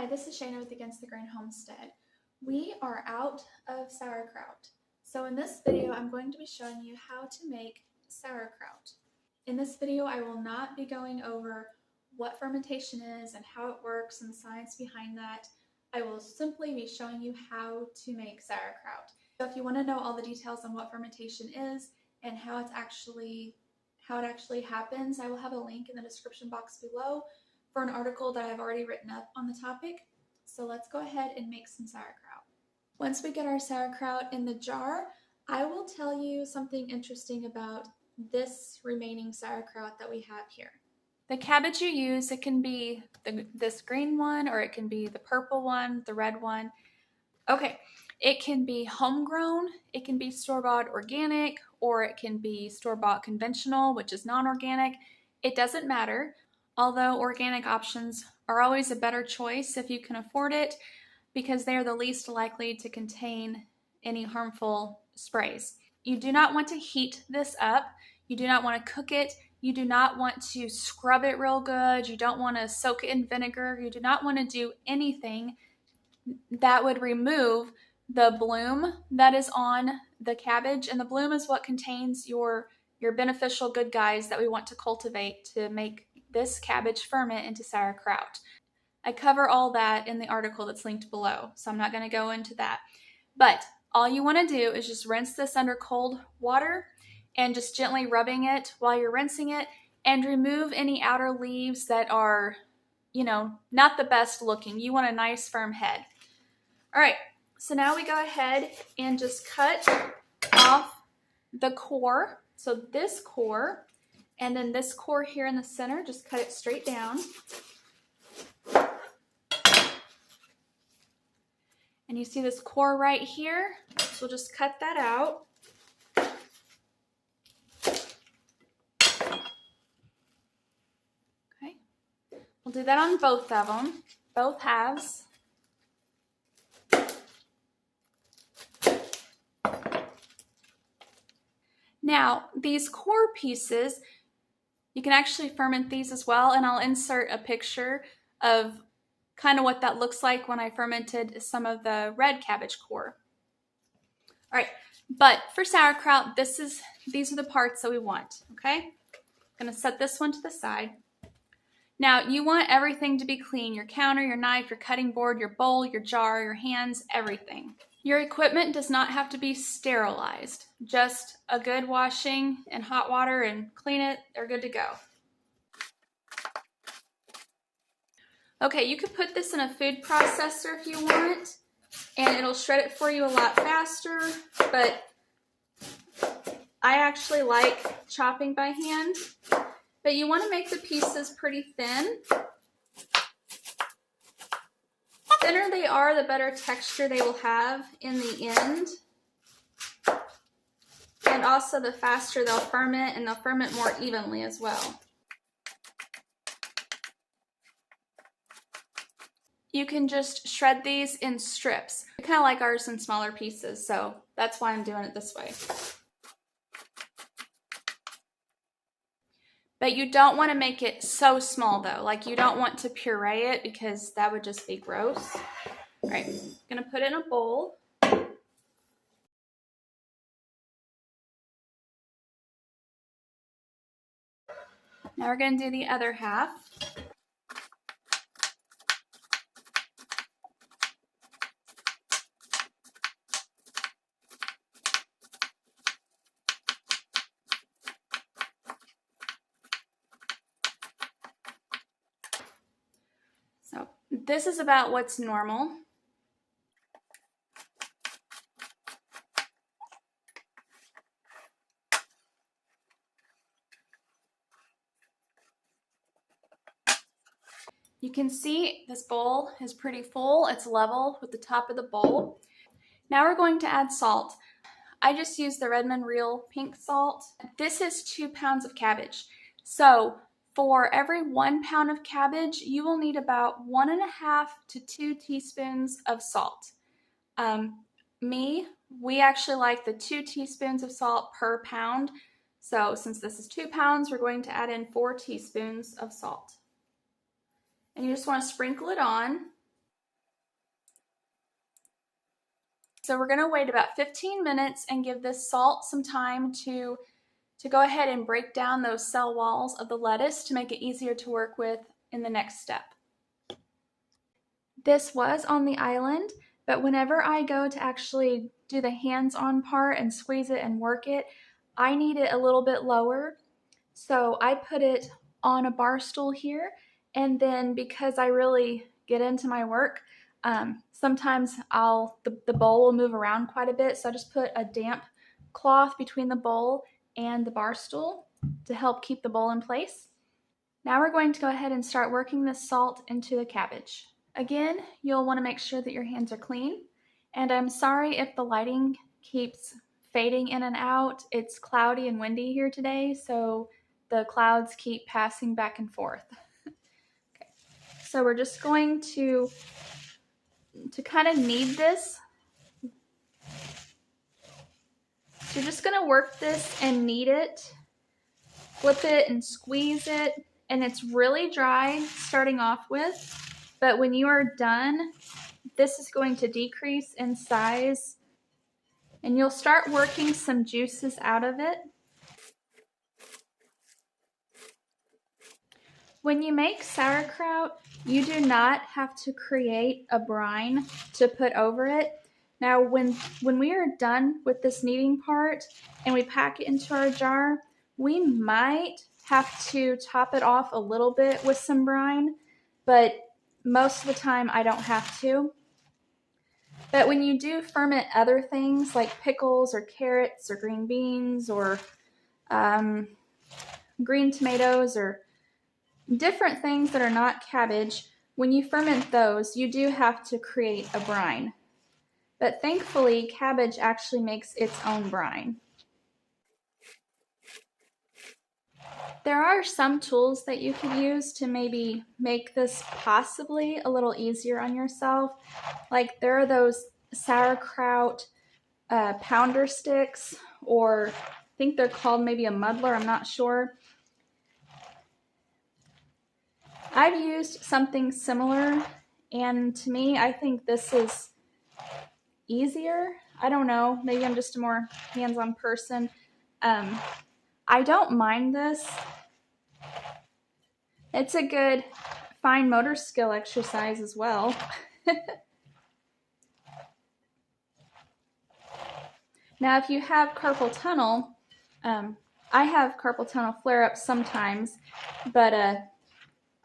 Hi, this is Shayna with Against the Grain Homestead. We are out of sauerkraut. So in this video, I'm going to be showing you how to make sauerkraut. In this video, I will not be going over what fermentation is and how it works and the science behind that. I will simply be showing you how to make sauerkraut. So if you want to know all the details on what fermentation is and how it actually happens, I will have a link in the description box below for an article that I've already written up on the topic. So let's go ahead and make some sauerkraut. Once we get our sauerkraut in the jar, I will tell you something interesting about this remaining sauerkraut that we have here. The cabbage you use, it can be this green one, or it can be the purple one, the red one. Okay, it can be homegrown, it can be store-bought organic, or it can be store-bought conventional, which is non-organic. It doesn't matter. Although organic options are always a better choice if you can afford it, because they are the least likely to contain any harmful sprays. You do not want to heat this up. You do not want to cook it. You do not want to scrub it real good. You don't want to soak it in vinegar. You do not want to do anything that would remove the bloom that is on the cabbage. And the bloom is what contains your beneficial good guys that we want to cultivate to make this cabbage ferment into sauerkraut. I cover all that in the article that's linked below, so I'm not going to go into that. But all you want to do is just rinse this under cold water and just gently rubbing it while you're rinsing it, and remove any outer leaves that are, not the best looking. You want a nice firm head. All right, so now we go ahead and just cut off the core. So this core, and then this core here in the center, just cut it straight down. And you see this core right here, so we'll just cut that out. Okay, we'll do that on both of them, both halves. Now, these core pieces, you can actually ferment these as well, and I'll insert a picture of kind of what that looks like when I fermented some of the red cabbage core. All right, but for sauerkraut, these are the parts that we want, okay? I'm gonna set this one to the side. Now, you want everything to be clean: your counter, your knife, your cutting board, your bowl, your jar, your hands, everything. Your equipment does not have to be sterilized. Just a good washing in hot water and clean it, they're good to go. Okay, you could put this in a food processor if you want, and it'll shred it for you a lot faster, but I actually like chopping by hand. But you want to make the pieces pretty thin. The thinner they are, the better texture they will have in the end. And also the faster they'll ferment, and they'll ferment more evenly as well. You can just shred these in strips. I kind of like ours in smaller pieces, so that's why I'm doing it this way. But you don't want to make it so small though. Like, you don't want to puree it, because that would just be gross. All right, I'm gonna put it in a bowl. Now we're gonna do the other half. So this is about what's normal. You can see this bowl is pretty full. It's level with the top of the bowl. Now we're going to add salt. I just used the Redmond Real pink salt. This is 2 pounds of cabbage. So for every 1 pound of cabbage, you will need about 1.5 to 2 teaspoons of salt. We actually like the 2 teaspoons of salt per pound. So since this is 2 pounds, we're going to add in 4 teaspoons of salt. And you just want to sprinkle it on. So we're going to wait about 15 minutes and give this salt some time to go ahead and break down those cell walls of the lettuce to make it easier to work with in the next step. This was on the island, but whenever I go to actually do the hands-on part and squeeze it and work it, I need it a little bit lower. So I put it on a bar stool here, and then because I really get into my work, sometimes the bowl will move around quite a bit, so I just put a damp cloth between the bowl and the bar stool to help keep the bowl in place. Now we're going to go ahead and start working this salt into the cabbage. Again, you'll want to make sure that your hands are clean, and I'm sorry if the lighting keeps fading in and out. It's cloudy and windy here today, so the clouds keep passing back and forth. Okay. So we're just going to kind of knead this. So you're just going to work this and knead it, flip it and squeeze it, and it's really dry starting off with, but when you are done, this is going to decrease in size, and you'll start working some juices out of it. When you make sauerkraut, you do not have to create a brine to put over it. Now, when we are done with this kneading part and we pack it into our jar, we might have to top it off a little bit with some brine, but most of the time I don't have to. But when you do ferment other things like pickles or carrots or green beans or green tomatoes or different things that are not cabbage, when you ferment those, you do have to create a brine. But thankfully, cabbage actually makes its own brine. There are some tools that you could use to maybe make this possibly a little easier on yourself. Like there are those sauerkraut pounder sticks, or I think they're called maybe a muddler, I'm not sure. I've used something similar, and to me, I think this is easier. I don't know, maybe I'm just a more hands-on person. I don't mind this. It's a good fine motor skill exercise as well. Now, if you have carpal tunnel, I have carpal tunnel flare-ups sometimes, but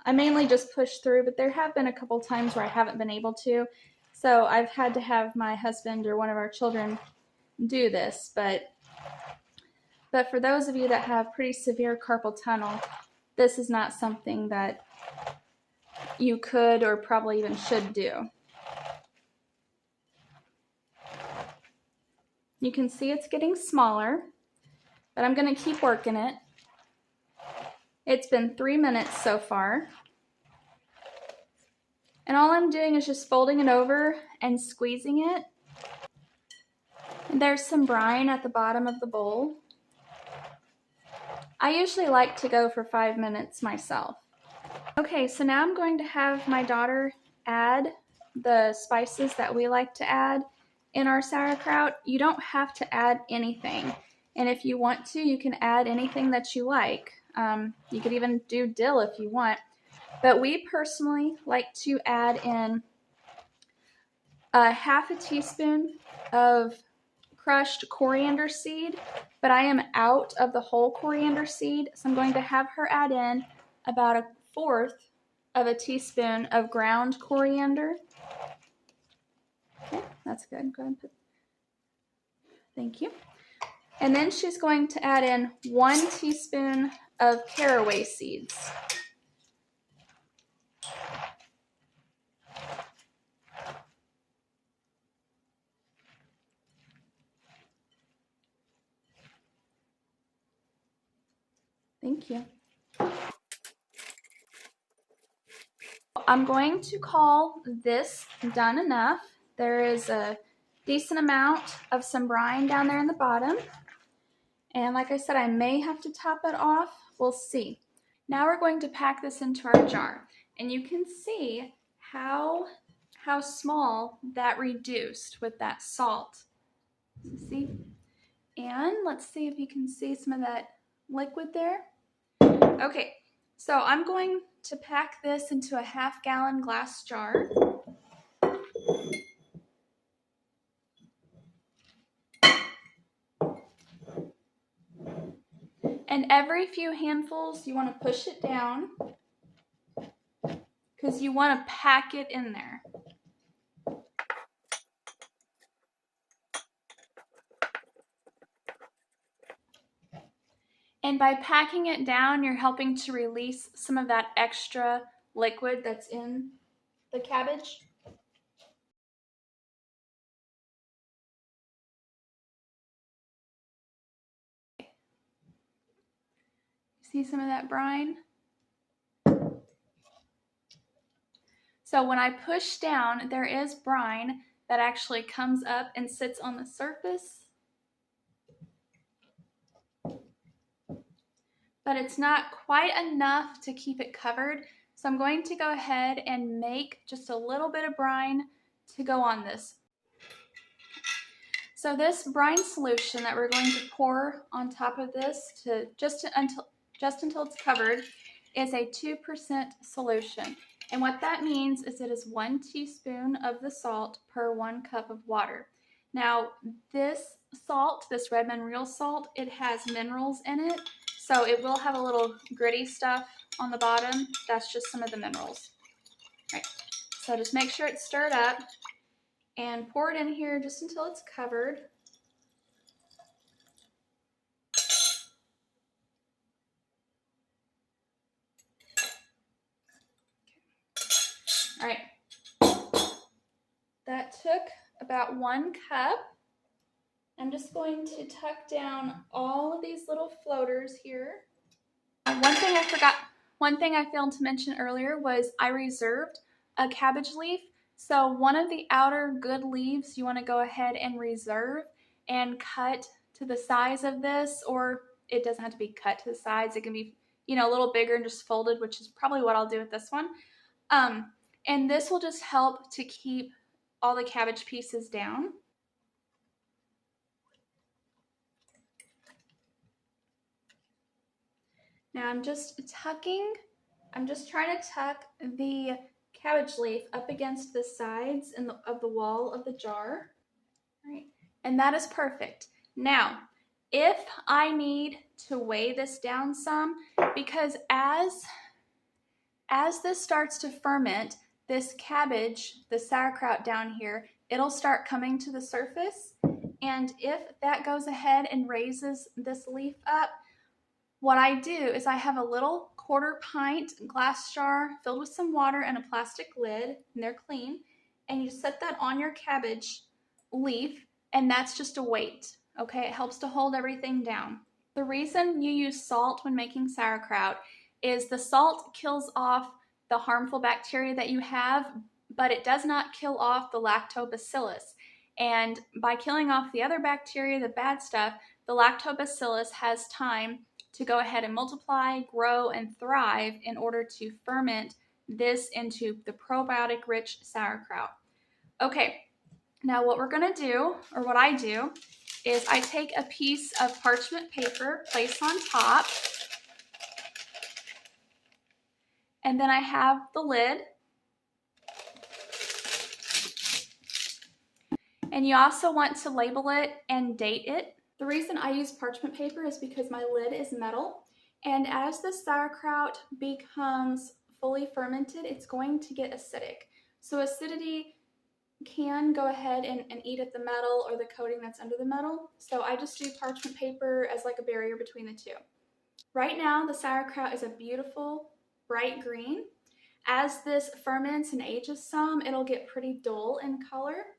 I mainly just push through, but there have been a couple times where I haven't been able to, so I've had to have my husband or one of our children do this, but for those of you that have pretty severe carpal tunnel, this is not something that you could or probably even should do. You can see it's getting smaller, but I'm going to keep working it. It's been 3 minutes so far. And all I'm doing is just folding it over and squeezing it. And there's some brine at the bottom of the bowl. I usually like to go for 5 minutes myself. Okay, so now I'm going to have my daughter add the spices that we like to add in our sauerkraut. You don't have to add anything. And if you want to, you can add anything that you like. You could even do dill if you want. But we personally like to add in a half a teaspoon of crushed coriander seed, but I am out of the whole coriander seed, so I'm going to have her add in about 1/4 of a teaspoon of ground coriander. Okay, that's good. Go ahead and put. Thank you. And then she's going to add in 1 teaspoon of caraway seeds. Thank you. I'm going to call this done enough. There is a decent amount of some brine down there in the bottom. And like I said, I may have to top it off. We'll see. Now we're going to pack this into our jar. And you can see how how small that reduced with that salt. See? And let's see if you can see some of that liquid there. Okay, so I'm going to pack this into a half-gallon glass jar. And every few handfuls, you want to push it down because you want to pack it in there. And by packing it down, you're helping to release some of that extra liquid that's in the cabbage. See some of that brine? So when I push down, there is brine that actually comes up and sits on the surface. But it's not quite enough to keep it covered. So I'm going to go ahead and make just a little bit of brine to go on this. So this brine solution that we're going to pour on top of this just until it's covered is a 2% solution. And what that means is it is 1 teaspoon of the salt per 1 cup of water. Now this salt, this red mineral salt, it has minerals in it. So it will have a little gritty stuff on the bottom. That's just some of the minerals. All right. So just make sure it's stirred up and pour it in here just until it's covered. All right. That took about 1 cup. I'm just going to tuck down all of these little floaters here. One thing I failed to mention earlier was I reserved a cabbage leaf. So one of the outer good leaves you want to go ahead and reserve and cut to the size of this, or it doesn't have to be cut to the size. It can be, a little bigger and just folded, which is probably what I'll do with this one. And this will just help to keep all the cabbage pieces down. Now I'm just trying to tuck the cabbage leaf up against the sides of the wall of the jar. All right, and that is perfect. Now, if I need to weigh this down some, because as this starts to ferment, this cabbage, the sauerkraut down here, it'll start coming to the surface. And if that goes ahead and raises this leaf up, what I do is I have a little 1/4 pint glass jar filled with some water and a plastic lid, and they're clean, and you set that on your cabbage leaf, and that's just a weight, okay? It helps to hold everything down. The reason you use salt when making sauerkraut is the salt kills off the harmful bacteria that you have, but it does not kill off the lactobacillus. And by killing off the other bacteria, the bad stuff, the lactobacillus has time to go ahead and multiply, grow, and thrive in order to ferment this into the probiotic-rich sauerkraut. Okay, now what we're gonna do, or what I do, is I take a piece of parchment paper, place on top, and then I have the lid. And you also want to label it and date it. The reason I use parchment paper is because my lid is metal, and as the sauerkraut becomes fully fermented, it's going to get acidic. So acidity can go ahead and eat at the metal or the coating that's under the metal. So I just do parchment paper as like a barrier between the two. Right now, the sauerkraut is a beautiful bright green. As this ferments and ages some, it'll get pretty dull in color.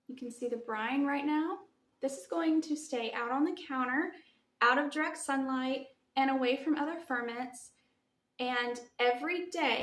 You can see the brine right now. This is going to stay out on the counter, out of direct sunlight, and away from other ferments. And every day,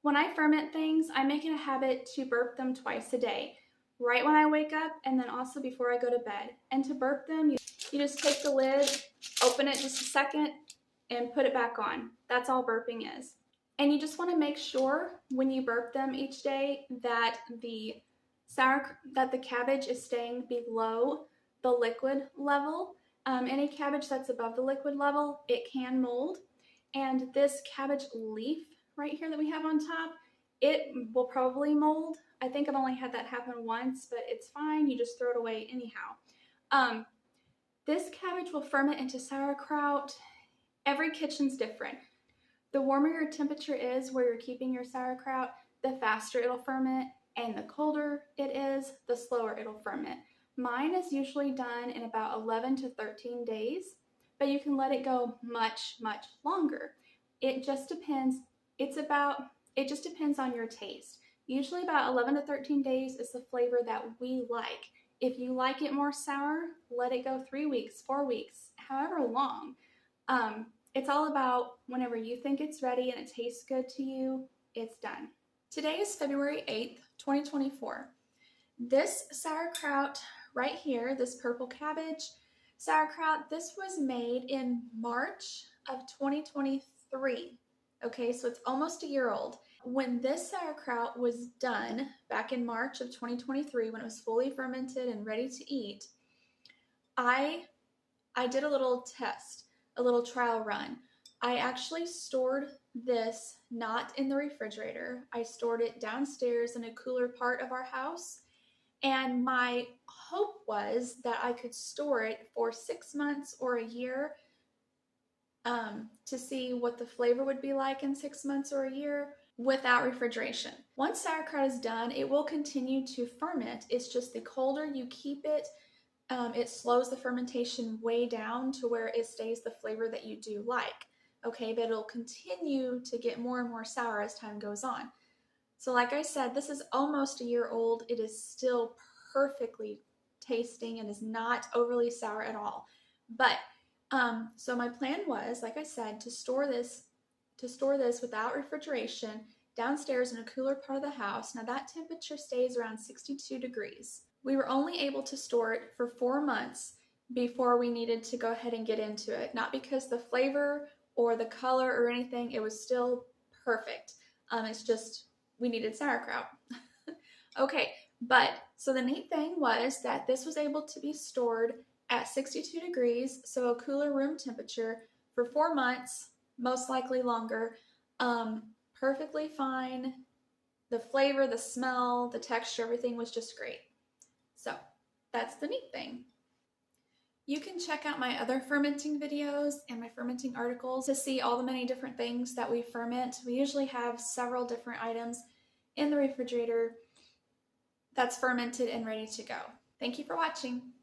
when I ferment things, I make it a habit to burp them twice a day. Right when I wake up, and then also before I go to bed. And to burp them, you just take the lid, open it just a second, and put it back on. That's all burping is. And you just want to make sure when you burp them each day that the cabbage is staying below the liquid level. Any cabbage that's above the liquid level, it can mold. And this cabbage leaf right here that we have on top, it will probably mold. I think I've only had that happen once, but it's fine. You just throw it away anyhow. This cabbage will ferment into sauerkraut. Every kitchen's different. The warmer your temperature is where you're keeping your sauerkraut, the faster it'll ferment, and the colder it is, the slower it'll ferment. Mine is usually done in about 11 to 13 days, but you can let it go much, much longer. It just depends. It just depends on your taste. Usually about 11 to 13 days is the flavor that we like. If you like it more sour, let it go 3 weeks, 4 weeks, however long. It's all about whenever you think it's ready and it tastes good to you, it's done. Today is February 8th, 2024. This sauerkraut right here, this purple cabbage sauerkraut, this was made in March of 2023. Okay, so it's almost a year old. When this sauerkraut was done back in March of 2023, when it was fully fermented and ready to eat, I did a little test, a little trial run. I actually stored this not in the refrigerator. I stored it downstairs in a cooler part of our house. And my hope was that I could store it for 6 months or a year to see what the flavor would be like in 6 months or a year without refrigeration. Once sauerkraut is done, it will continue to ferment. It's just the colder you keep it, it slows the fermentation way down to where it stays the flavor that you do like. Okay, but it'll continue to get more and more sour as time goes on. So like I said, this is almost a year old. It is still perfectly tasting and is not overly sour at all. But so my plan was, like I said, to store this without refrigeration downstairs in a cooler part of the house. Now that temperature stays around 62 degrees. We were only able to store it for 4 months before we needed to go ahead and get into it. Not because the flavor or the color or anything, it was still perfect. It's just we needed sauerkraut. Okay, but so the neat thing was that this was able to be stored at 62 degrees, so a cooler room temperature, for 4 months, most likely longer. Perfectly fine. The flavor, the smell, the texture, everything was just great. So that's the neat thing. You can check out my other fermenting videos and my fermenting articles to see all the many different things that we ferment. We usually have several different items in the refrigerator that's fermented and ready to go. Thank you for watching.